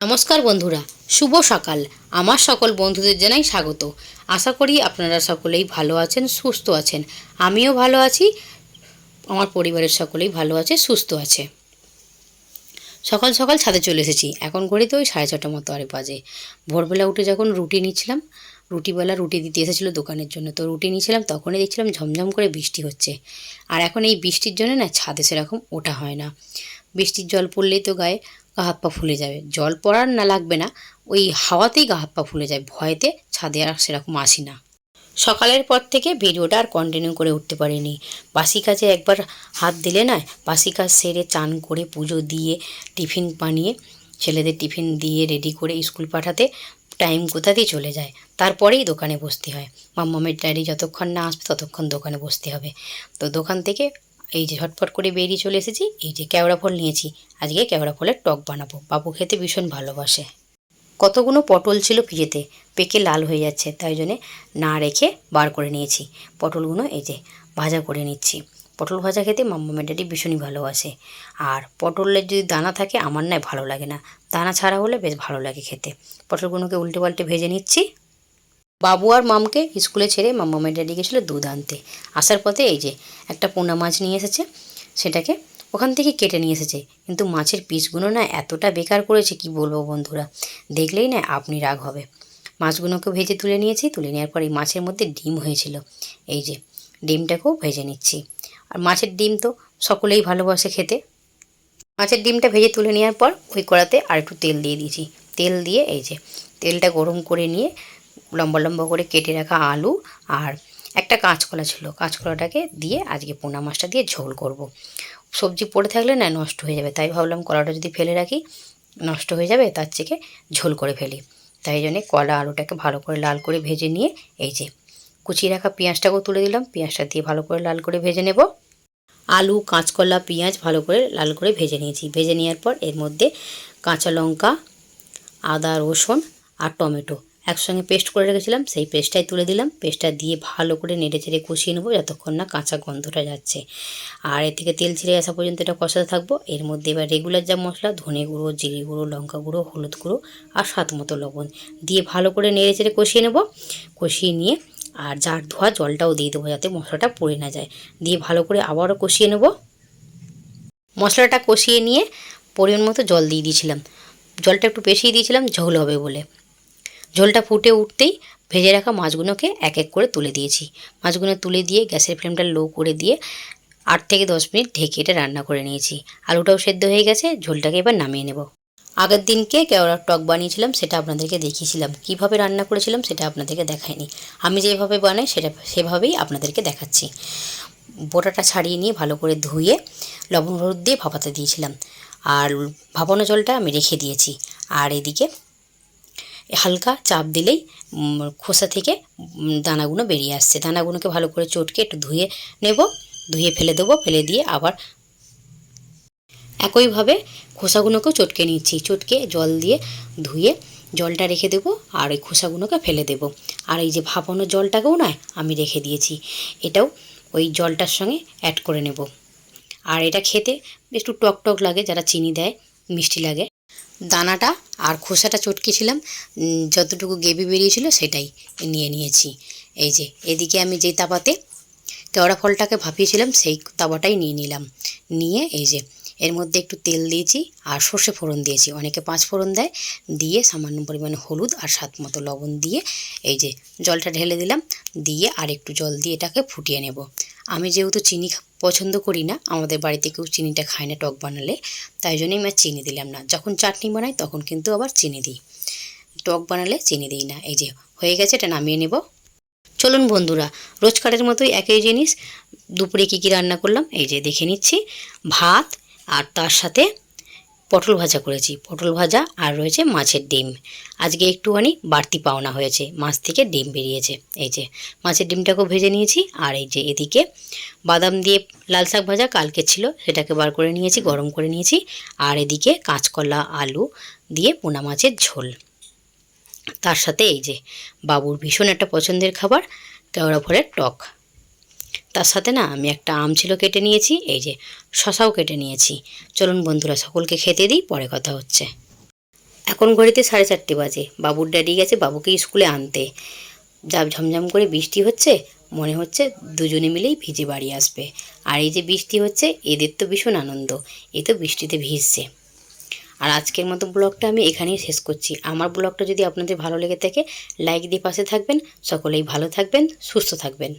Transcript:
নমস্কার বন্ধুরা, শুভ সকাল। আমার সকল বন্ধুদের জানাই স্বাগত। আশা করি আপনারা সকলেই ভালো আছেন, সুস্থ আছেন। আমিও ভালো আছি, আমার পরিবারের সকলেই ভালো আছে, সুস্থ আছে। সকাল সকাল ছাদে চলে এসেছি। এখন ঘড়িতে ওই 6:30 মতো আরে বাজে। ভোরবেলা উঠে যখন রুটি নিচ্ছিলাম, রুটিওয়ালা রুটি দিতে এসেছিলো দোকানের জন্য, তো রুটি নিয়েছিলাম, তখনই দেখছিলাম ঝমঝম করে বৃষ্টি হচ্ছে। আর এখন এই বৃষ্টির জন্য না ছাদে সেরকম ওঠা হয় না। বৃষ্টির জল পড়লেই তো গায়ে গা হাত পা ফুলে যাবে। জল পড়ার না লাগবে না, ওই হাওয়াতেই গা হাত পা ফুলে যায়। ভয়েতে ছাদে আর সেরকম আসি না। সকালের পর থেকে ভিডিওটা আর কন্টিনিউ করে উঠতে পারিনি। বাসি কাজে একবার হাত দিলে না, বাসি কাজ সেরে চান করে পুজো দিয়ে টিফিন বানিয়ে ছেলেদের টিফিন দিয়ে রেডি করে স্কুল পাঠাতে টাইম কোথাতেই চলে যায়। তারপরেই দোকানে বসতে হয়। মাম্মামের ড্যাডি যতক্ষণ না আসবে ততক্ষণ দোকানে বসতে হবে। তো দোকান থেকে এই যে ঝটপট করে বেরিয়ে চলে এসেছি। এই যে কেওড়া ফল নিয়েছি, আজকে কেওড়া ফলের টক বানাবো। বাবু খেতে ভীষণ ভালোবাসে। কতগুলো পটল ছিল ফ্রিজেতে, পেকে লাল হয়ে যাচ্ছে, তাই জন্যে না রেখে বার করে নিয়েছি। পটলগুলো এই যে ভাজা করে নিচ্ছি। পটল ভাজা খেতে মাম্মামের ড্যাডি ভীষণই ভালোবাসে। আর পটলের যদি দানা থাকে আমার নয় ভালো লাগে না, দানা ছাড়া হলে বেশ ভালো লাগে খেতে। পটলগুলোকে উল্টে পাল্টে ভেজে নিচ্ছি। বাবু আর মামকে স্কুলে ছেড়ে মাম্মামের ড্যাডি গেছিলো দুধ আনতে। আসার পথে এই যে একটা পোনা মাছ নিয়ে এসেছে, সেটাকে ওখান থেকে কেটে নিয়ে এসেছে। কিন্তু মাছের পিসগুলো না এতটা বেকার করেছে কি বলবো বন্ধুরা, দেখলেই না আপনি রাগ হবে। মাছগুলোকে ভেজে তুলে নিয়েছি। তুলে নেওয়ার পর এই মাছের মধ্যে ডিম হয়েছিল, এই যে ডিমটাকেও ভেজে নিচ্ছি। আর মাছের ডিম তো সকলেই ভালোবাসে খেতে। মাছের ডিমটা ভেজে তুলে নেওয়ার পর ওই কড়াতে আর একটু তেল দিয়ে দিয়েছি। তেল দিয়ে এই যে তেলটা গরম করে নিয়ে লম্বা লম্বা করে কেটে রাখা আলু আর একটা কাঁচকলা ছিল, কাঁচকলাটাকে দিয়ে আজকে পোনা মাছটা দিয়ে ঝোল করব। সবজি পড়ে থাকলে না নষ্ট হয়ে যাবে, তাই ভাবলাম কলাটা যদি ফেলে রাখি নষ্ট হয়ে যাবে, তার থেকে ঝোল করে ফেলি। তাই জন্যে কলা আলুটাকে ভালো করে লাল করে ভেজে নিয়ে এই যে কুচিয়ে রাখা পেঁয়াজটাকেও তুলে দিলাম। পেঁয়াজটা দিয়ে ভালো করে লাল করে ভেজে নেব। আলু, কাঁচকলা, পেঁয়াজ ভালো করে লাল করে ভেজে নিয়েছি। ভেজে নেওয়ার পর এর মধ্যে কাঁচা লঙ্কা, আদা, রসুন আর টমেটো একসঙ্গে পেস্ট করে রেখেছিলাম, সেই পেস্টটাই তুলে দিলাম। পেস্টটা দিয়ে ভালো করে নেড়ে চেড়ে কষিয়ে নেবো যতক্ষণ না কাঁচা গন্ধটা যাচ্ছে। আর এর থেকে তেল ছেড়ে আসা পর্যন্ত এটা কষাতে থাকবো। এর মধ্যে এবার রেগুলার যা মশলা, ধনে গুঁড়ো, জিরে গুঁড়ো, লঙ্কা গুঁড়ো, হলুদ গুঁড়ো আর স্বাদ মতো লবণ দিয়ে ভালো করে নেড়ে চেড়ে কষিয়ে নেব। কষিয়ে নিয়ে আর জার ধোয়া জলটাও দিয়ে দেবো যাতে মশলাটা পুড়ে না যায়। দিয়ে ভালো করে আবারও কষিয়ে নেব। মশলাটা কষিয়ে নিয়ে পরিমাণ মতো জল দিয়ে দিয়েছিলাম। জলটা একটু বেশিই দিয়েছিলাম ঝোল হবে বলে। ঝোলটা ফুটে উঠতেই ভেজে রাখা মাছগুলোকে এক এক করে তুলে দিয়েছি। মাছগুলো তুলে দিয়ে গ্যাসের ফ্লেমটা লো করে দিয়ে 8 থেকে 10 মিনিট ঢেকে এটা রান্না করে নিয়েছি। আলুটাও সেদ্ধ হয়ে গেছে, ঝোলটাকে এবার নামিয়ে নেব। আগের দিনকে কেওড়ার টক বানিয়েছিলাম, সেটা আপনাদেরকে দেখিয়েছিলাম। কিভাবে রান্না করেছিলাম সেটা আপনাদেরকে দেখাইনি। আমি যেভাবে বানাই সেভাবেই আপনাদেরকে দেখাচ্ছি। বোটাটা ছাড়িয়ে নিয়ে ভালো করে ধুয়ে লবণ হলুদ দিয়ে ভাপাতে দিয়েছিলাম। আর ভাপানো জলটা আমি রেখে দিয়েছি। আর এদিকে হালকা চাপ দিলেই খোসা থেকে দানাগুলো বেরিয়ে আসছে। দানাগুলোকে ভালো করে চটকে একটু ধুয়ে নেব, ধুয়ে ফেলে দেবো। ফেলে দিয়ে আবার একইভাবে খোসাগুলোকেও চটকে নিচ্ছি। চটকে জল দিয়ে ধুয়ে জলটা রেখে দেবো আর ওই খোসাগুলোকে ফেলে দেব। আর এই যে ভাপানো জলটাকেও নয় আমি রেখে দিয়েছি, এটাও ওই জলটার সঙ্গে অ্যাড করে নেব। আর এটা খেতে একটু টক টক লাগে, যারা চিনি দেয় মিষ্টি লাগে। দানাটা আর খোসাটা চটকেছিলাম, যতটুকু গ্রেভি বেরিয়েছিল সেটাই নিয়ে নিয়েছি। এই যে এদিকে আমি যে তাওয়াতে কেওড়া ফলটাকে ভাপিয়েছিলাম সেই তাওয়াটাই নিয়ে নিলাম। নিয়ে এই যে এর মধ্যে একটু তেল দিয়েছি আর সর্ষে ফোড়ন দিয়েছি। অনেকে 5 ফোড়ন দেয়। দিয়ে সামান্য পরিমাণে হলুদ আর স্বাদ মতো লবণ দিয়ে এই যে জলটা ঢেলে দিলাম। দিয়ে আর একটু জল দিয়ে এটাকে ফুটিয়ে নেব। আমি যেহেতু চিনি পছন্দ করি না, আমাদের বাড়িতে কেউ চিনিটা খায় না টক বানালে, তাই জন্যই আমি চিনি দিলাম না। যখন চাটনি বানাই তখন কিন্তু আবার চিনি দিই, টক বানালে চিনি দিই না। এই যে হয়ে গেছে, এটা নামিয়ে নেব। চলুন বন্ধুরা, রোজকারের মতোই একই জিনিস দুপুরে কী কী রান্না করলাম এই যে দেখে নিচ্ছি। ভাত আর তার সাথে পটল ভাজা করেছি, পটল ভাজা আর রয়েছে মাছের ডিম। আজকে একটুখানি বাড়তি পাওনা হয়েছে, মাছ থেকে ডিম বেরিয়েছে। এই যে মাছের ডিমটাকেও ভেজে নিয়েছি। আর এই যে এদিকে বাদাম দিয়ে লাল শাক ভাজা কালকে ছিল, সেটাকে বার করে নিয়েছি, গরম করে নিয়েছি। আর এদিকে কাঁচকলা আলু দিয়ে পোনা মাছের ঝোল। তার সাথে এই যে বাবুর ভীষণ একটা পছন্দের খাবার কেওড়া ফলের টক। তার সাথে না আমি একটা আম ছিল কেটে নিয়েছি, এই যে শশাও কেটে নিয়েছি। চলুন বন্ধুরা সকলকে খেতে দিই, পরে কথা হচ্ছে। এখন ঘড়িতে 4:30 বাজে। বাবুর ড্যাডি গেছে বাবুকে স্কুলে আনতে। যা ঝমঝম করে বৃষ্টি হচ্ছে, মনে হচ্ছে দুজনে মিলেই ভিজে বাড়ি আসবে। আর এই যে বৃষ্টি হচ্ছে, এদের তো ভীষণ আনন্দ, এ তো বৃষ্টিতে ভিজছে। আর আজকের মতো ব্লগটা আমি এখানেই শেষ করছি। আমার ব্লগটা যদি আপনাদের ভালো লেগে থাকে, লাইক দিয়ে পাশে থাকবেন। সকলেই ভালো থাকবেন, সুস্থ থাকবেন।